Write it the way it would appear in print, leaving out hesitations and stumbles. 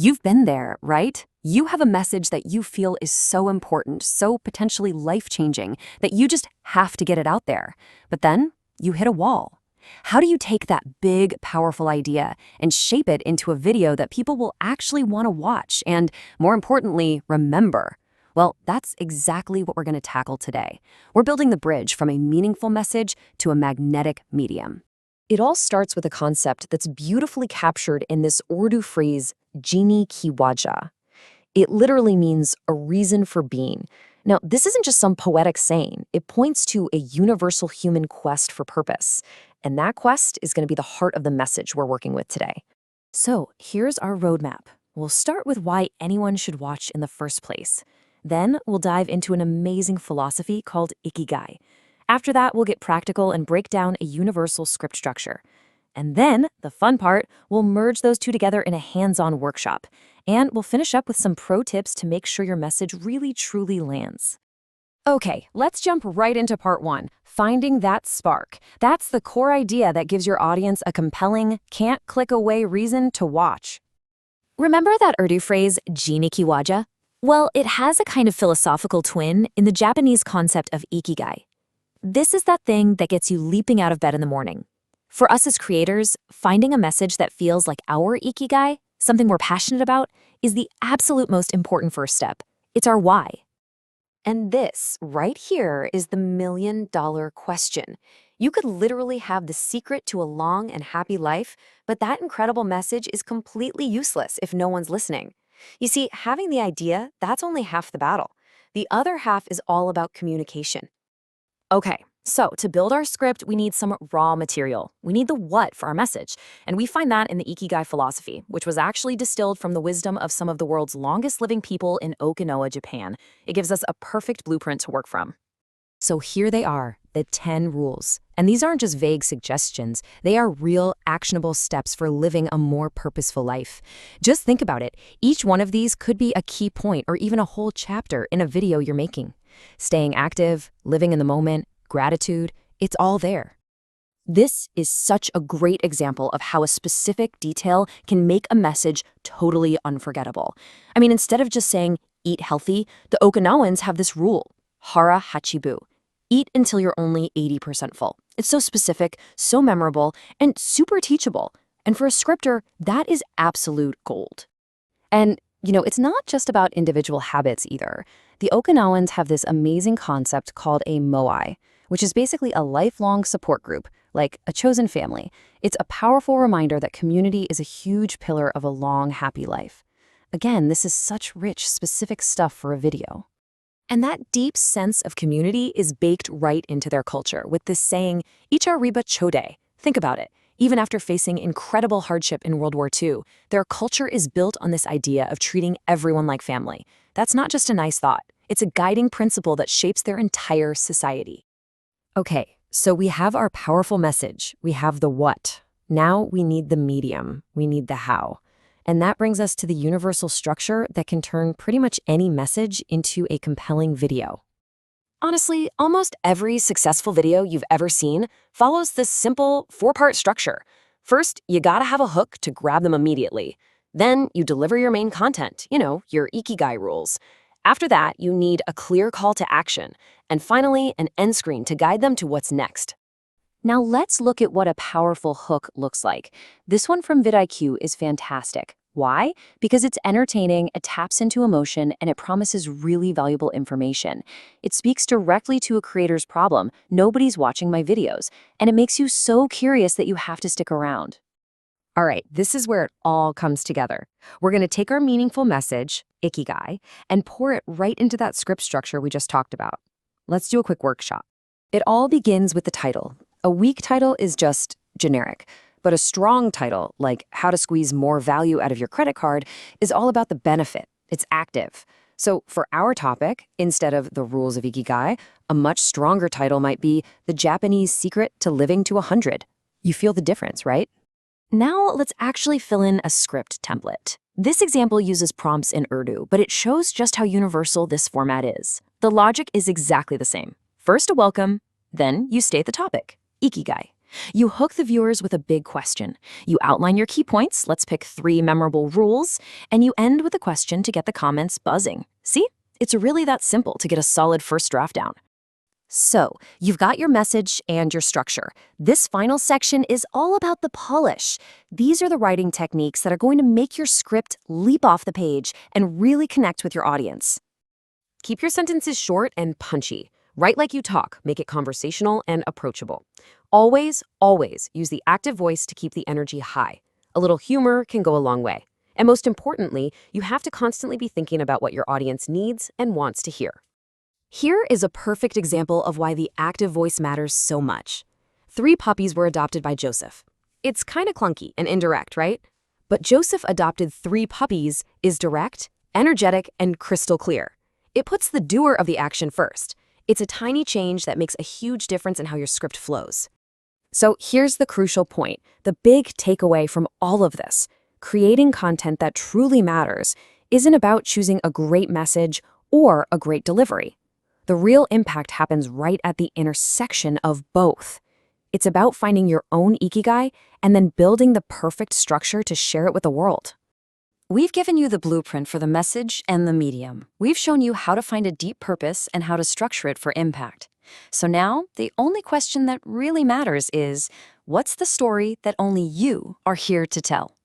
You've been there, right? You have a message that you feel is so important, so potentially life-changing, that you just have to get it out there. But then you hit a wall. How do you take that big, powerful idea and shape it into a video that people will actually want to watch and, more importantly, remember? Well, that's exactly what we're going to tackle today. We're building the bridge from a meaningful message to a magnetic medium. It all starts with a concept that's beautifully captured in this Urdu phrase, Jini ki wajah. It literally means a reason for being. Now, this isn't just some poetic saying. It points to a universal human quest for purpose. And that quest is going to be the heart of the message we're working with today. So here's our roadmap. We'll start with why anyone should watch in the first place. Then we'll dive into an amazing philosophy called Ikigai. After that, we'll get practical and break down a universal script structure. And then, the fun part, we'll merge those two together in a hands-on workshop. And we'll finish up with some pro tips to make sure your message really truly lands. Okay, let's jump right into part one, finding that spark. That's the core idea that gives your audience a compelling, can't-click-away reason to watch. Remember that Urdu phrase, Jini ki wajah? Well, it has a kind of philosophical twin in the Japanese concept of Ikigai. This is that thing that gets you leaping out of bed in the morning. For us as creators, finding a message that feels like our Ikigai, something we're passionate about, is the absolute most important first step. It's our why. And this, right here, is the million-dollar question. You could literally have the secret to a long and happy life, but that incredible message is completely useless if no one's listening. You see, having the idea, that's only half the battle. The other half is all about communication. Okay, so to build our script, we need some raw material. We need the what for our message, and we find that in the Ikigai philosophy, which was actually distilled from the wisdom of some of the world's longest-living people in Okinawa, Japan. It gives us a perfect blueprint to work from. So here they are, the 10 rules. And these aren't just vague suggestions. They are real, actionable steps for living a more purposeful life. Just think about it. Each one of these could be a key point or even a whole chapter in a video you're making. Staying active, living in the moment, gratitude, it's all there. This is such a great example of how a specific detail can make a message totally unforgettable. I mean, instead of just saying, eat healthy, the Okinawans have this rule, hara hachibu. Eat until you're only 80% full. It's so specific, so memorable, and super teachable. And for a scripter, that is absolute gold. And, it's not just about individual habits either. The Okinawans have this amazing concept called a moai, which is basically a lifelong support group, like a chosen family. It's a powerful reminder that community is a huge pillar of a long, happy life. Again, this is such rich, specific stuff for a video. And that deep sense of community is baked right into their culture with this saying, Icha riba chode. Think about it. Even after facing incredible hardship in World War II, their culture is built on this idea of treating everyone like family. That's not just a nice thought. It's a guiding principle that shapes their entire society. Okay, so we have our powerful message. We have the what. Now we need the medium. We need the how. And that brings us to the universal structure that can turn pretty much any message into a compelling video. Honestly, almost every successful video you've ever seen follows this simple 4-part structure. First, you gotta have a hook to grab them immediately. Then you deliver your main content, your Ikigai rules. After that, you need a clear call to action. And finally, an end screen to guide them to what's next. Now let's look at what a powerful hook looks like. This one from vidIQ is fantastic. Why? Because it's entertaining, it taps into emotion, and it promises really valuable information. It speaks directly to a creator's problem, nobody's watching my videos, and it makes you so curious that you have to stick around. All right, this is where it all comes together. We're going to take our meaningful message, Ikigai, and pour it right into that script structure we just talked about. Let's do a quick workshop. It all begins with the title. A weak title is just generic. But a strong title, like How to Squeeze More Value Out of Your Credit Card, is all about the benefit. It's active. So for our topic, instead of The Rules of Ikigai, a much stronger title might be The Japanese Secret to Living to 100. You feel the difference, right? Now let's actually fill in a script template. This example uses prompts in Urdu, but it shows just how universal this format is. The logic is exactly the same. First a welcome, then you state the topic, Ikigai. You hook the viewers with a big question. You outline your key points, let's pick 3 memorable rules, and you end with a question to get the comments buzzing. See? It's really that simple to get a solid first draft down. So, you've got your message and your structure. This final section is all about the polish. These are the writing techniques that are going to make your script leap off the page and really connect with your audience. Keep your sentences short and punchy. Write like you talk, make it conversational and approachable. Always, always use the active voice to keep the energy high. A little humor can go a long way. And most importantly, you have to constantly be thinking about what your audience needs and wants to hear. Here is a perfect example of why the active voice matters so much. 3 puppies were adopted by Joseph. It's kind of clunky and indirect, right? But Joseph adopted 3 puppies is direct, energetic, and crystal clear. It puts the doer of the action first. It's a tiny change that makes a huge difference in how your script flows. So here's the crucial point, the big takeaway from all of this. Creating content that truly matters isn't about choosing a great message or a great delivery. The real impact happens right at the intersection of both. It's about finding your own ikigai and then building the perfect structure to share it with the world. We've given you the blueprint for the message and the medium. We've shown you how to find a deep purpose and how to structure it for impact. So now, the only question that really matters is, what's the story that only you are here to tell?